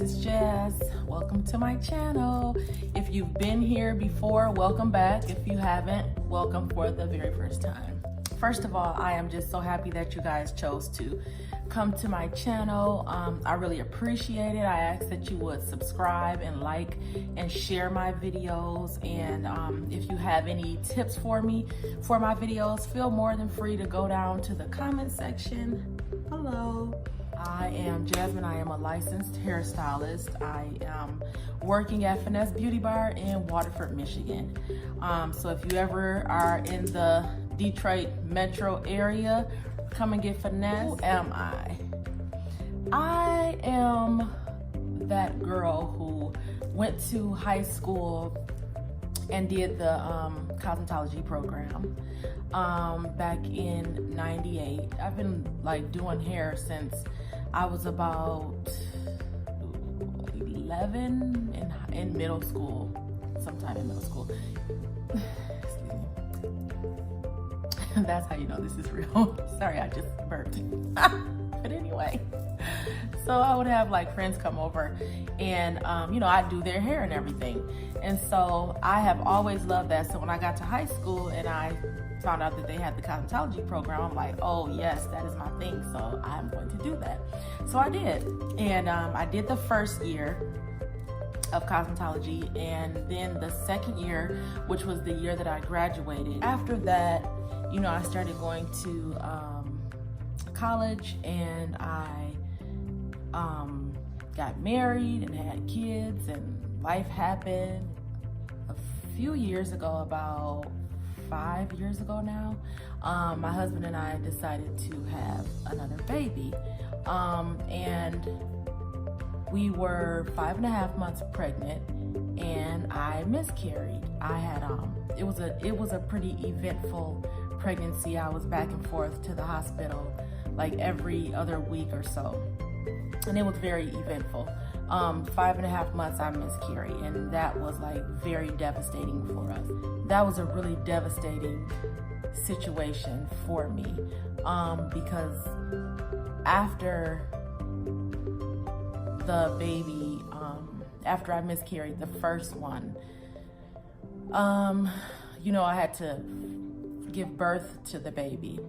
it's Jazz. Welcome to my channel. If you've been here before, welcome back. If you haven't, welcome for the very first time. First of all, I am just so happy that you guys chose to come to my channel. I really appreciate it. I ask that you would subscribe and like and share my videos. And if you have any tips for me for my videos, feel more than free to go down to the comment section. Hello. I am Jasmine. I am a licensed hairstylist. I am working at Finesse Beauty Bar in Waterford, Michigan. So if you ever are in the Detroit metro area, come and get Finesse. Who am I? I am that girl who went to high school and did the cosmetology program back in '98. I've been like doing hair since I was about 11 in middle school, sometime in middle school. Excuse me. That's how you know this is real. Sorry, I just burped. But anyway, so I would have like friends come over and, you know, I'd do their hair and everything. And so I have always loved that. So when I got to high school and I found out that they had the cosmetology program, I'm like, oh yes, that is my thing. So I'm going to do that. So I did. And I did the first year of cosmetology, and then the second year, which was the year that I graduated. After that, you know, I started going to college, and I got married and had kids, and life happened. A few years ago, about 5 years ago now, my husband and I decided to have another baby, and we were 5.5 months pregnant, and I miscarried. I had it was a pretty eventful pregnancy. I was back and forth to the hospital like every other week or so, and it was very eventful. 5.5 months I miscarried, and that was like very devastating for us. That was a really devastating situation for me, because after the baby, after I miscarried the first one, you know, I had to give birth to the baby.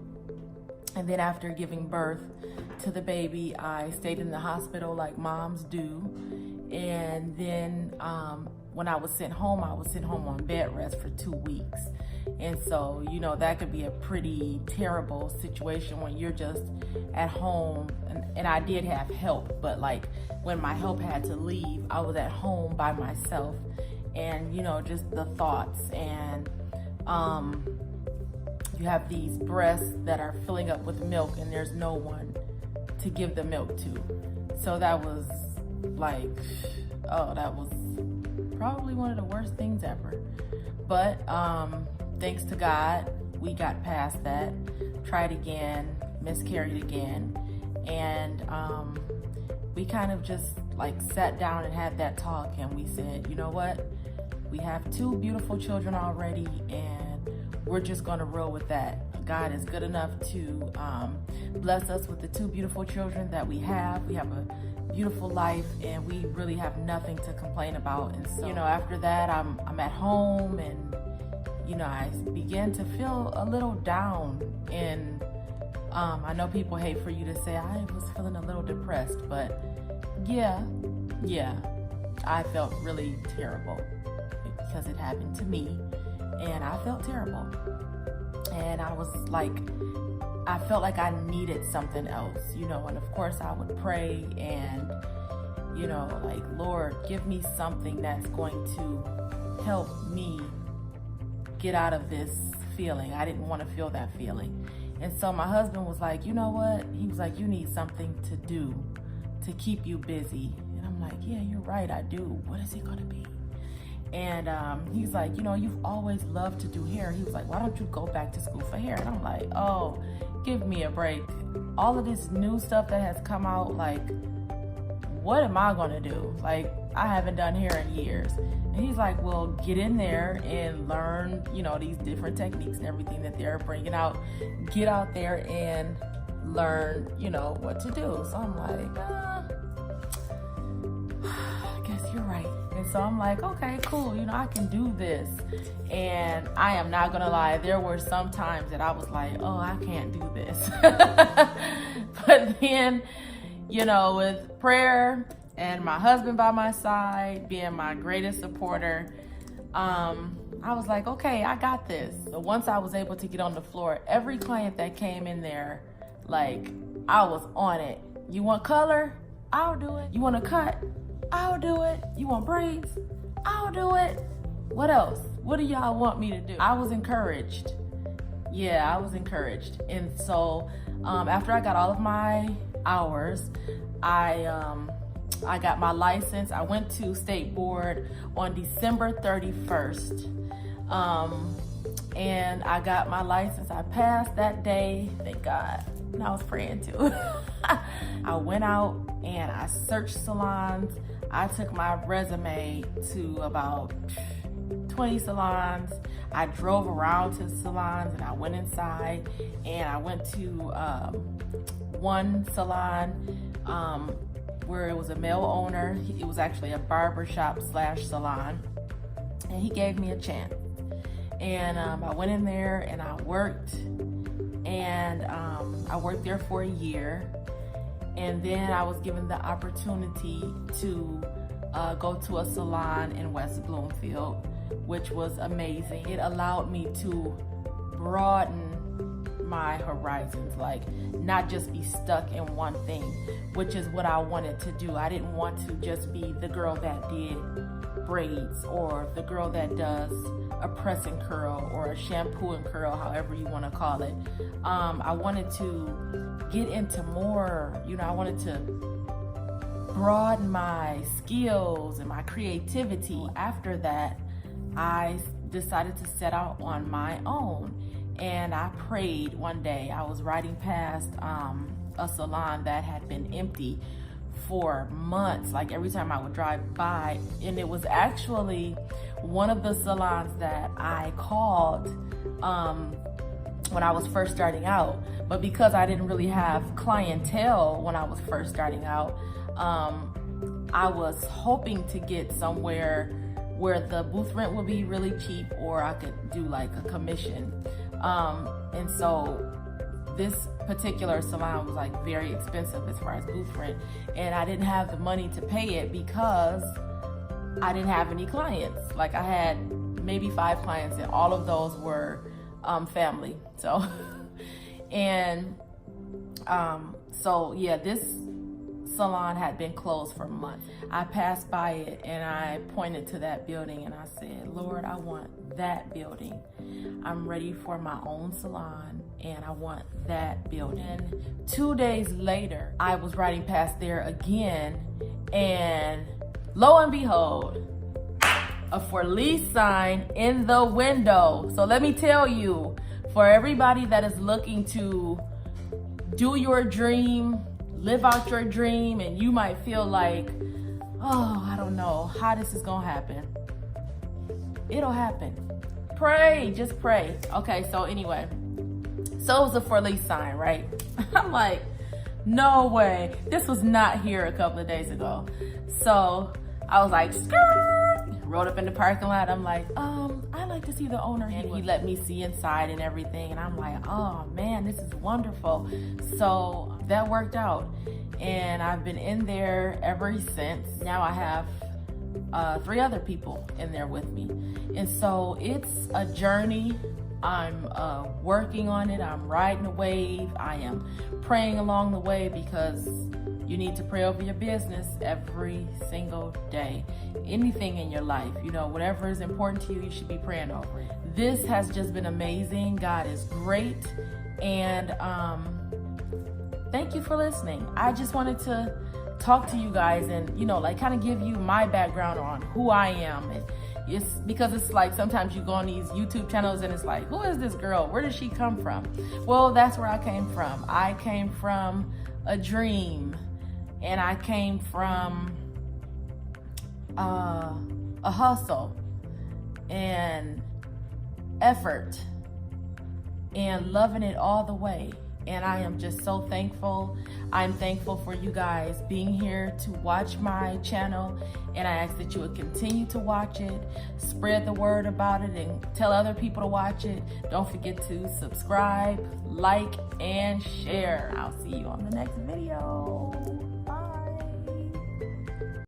And then after giving birth to the baby, I stayed in the hospital like moms do. And then when I was sent home on bed rest for 2 weeks. And so, you know, that could be a pretty terrible situation when you're just at home. And I did have help, but like when my help had to leave, I was at home by myself. And, you know, just the thoughts, and you have these breasts that are filling up with milk, and there's no one to give the milk to. So that was like, oh, that was probably one of the worst things ever. But thanks to God, we got past that, tried again, miscarried again, and we kind of just like sat down and had that talk, and we said, you know what? We have 2 beautiful children already, and we're just gonna roll with that. God is good enough to bless us with the 2 beautiful children that we have. We have a beautiful life, and we really have nothing to complain about. And so, you know, after that, I'm at home, and you know, I began to feel a little down. And I know people hate for you to say I was feeling a little depressed, but yeah, I felt really terrible because it happened to me, and I felt terrible. And I was like, I felt like I needed something else, you know, and of course I would pray and, you know, like, Lord, give me something that's going to help me get out of this feeling. I didn't want to feel that feeling. And so my husband was like, you know what? He was like, you need something to do to keep you busy. And I'm like, yeah, you're right, I do. What is it gonna be? And he's like, you know, you've always loved to do hair. He was like, why don't you go back to school for hair? And I'm like, oh, give me a break. All of this new stuff that has come out, like, what am I gonna do? Like, I haven't done hair in years. And he's like, well, get in there and learn, you know, these different techniques and everything that they're bringing out. Get out there and learn, you know, what to do. So I'm like, you're right. And so I'm like, okay, cool, you know, I can do this. And I am not gonna lie, there were some times that I was like, oh, I can't do this. But then, you know, with prayer and my husband by my side, being my greatest supporter, I was like, okay, I got this. So once I was able to get on the floor, every client that came in there, like, I was on it. You want color? I'll do it. You want a cut? I'll do it. You want braids? I'll do it. What else? What do y'all want me to do? I was encouraged. Yeah, I was encouraged. And so after I got all of my hours, I got my license. I went to state board on December 31st. And I got my license. I passed that day, thank God. And I was praying too. I went out and I searched salons. I took my resume to about 20 salons. I drove around to salons and I went inside and I went to one salon where it was a male owner. It was actually a barbershop / salon, and he gave me a chance. And I went in there and I worked, and I worked there for a year. And then I was given the opportunity to go to a salon in West Bloomfield, which was amazing. It allowed me to broaden my horizons, like not just be stuck in one thing, which is what I wanted to do. I didn't want to just be the girl that did braids or the girl that does a press and curl or a shampoo and curl, however you want to call it. I wanted to get into more, you know, I wanted to broaden my skills and my creativity. After that, I decided to set out on my own. And I prayed one day. I was riding past a salon that had been empty for months, like every time I would drive by. And it was actually one of the salons that I called when I was first starting out. But because I didn't really have clientele when I was first starting out, I was hoping to get somewhere where the booth rent would be really cheap, or I could do like a commission. And so this particular salon was like very expensive as far as booth rent, and I didn't have the money to pay it because I didn't have any clients. Like I had maybe 5 clients, and all of those were family. So, and so yeah, this salon had been closed for months. I passed by it and I pointed to that building and I said, Lord, I want that building. I'm ready for my own salon and I want that building. 2 days later, I was riding past there again, and lo and behold, a for lease sign in the window. So let me tell you, for everybody that is looking to do your dream, live out your dream, and you might feel like, oh, I don't know how this is gonna happen. It'll happen. Pray, just pray. Okay, so anyway, so it was a for lease sign, right? I'm like, no way. This was not here a couple of days ago. So I was like, skirt, rode up in the parking lot. I'm like, I'd like to see the owner. And he let me see inside and everything. And I'm like, oh man, this is wonderful. So that worked out. And I've been in there ever since. Now I have 3 other people in there with me. And so it's a journey. I'm working on it. I'm riding a wave. I am praying along the way, because you need to pray over your business every single day. Anything in your life, you know, whatever is important to you, you should be praying over it. This has just been amazing. God is great. And thank you for listening. I just wanted to talk to you guys and, you know, like kind of give you my background on who I am. And it's because it's like sometimes you go on these YouTube channels and it's like, who is this girl? Where did she come from? Well, that's where I came from. I came from a dream, and I came from a hustle and effort and loving it all the way. and I am just so thankful. I'm thankful for you guys being here to watch my channel, and I ask that you would continue to watch it, spread the word about it, and tell other people to watch it. Don't forget to subscribe, like, and share. I'll see you on the next video.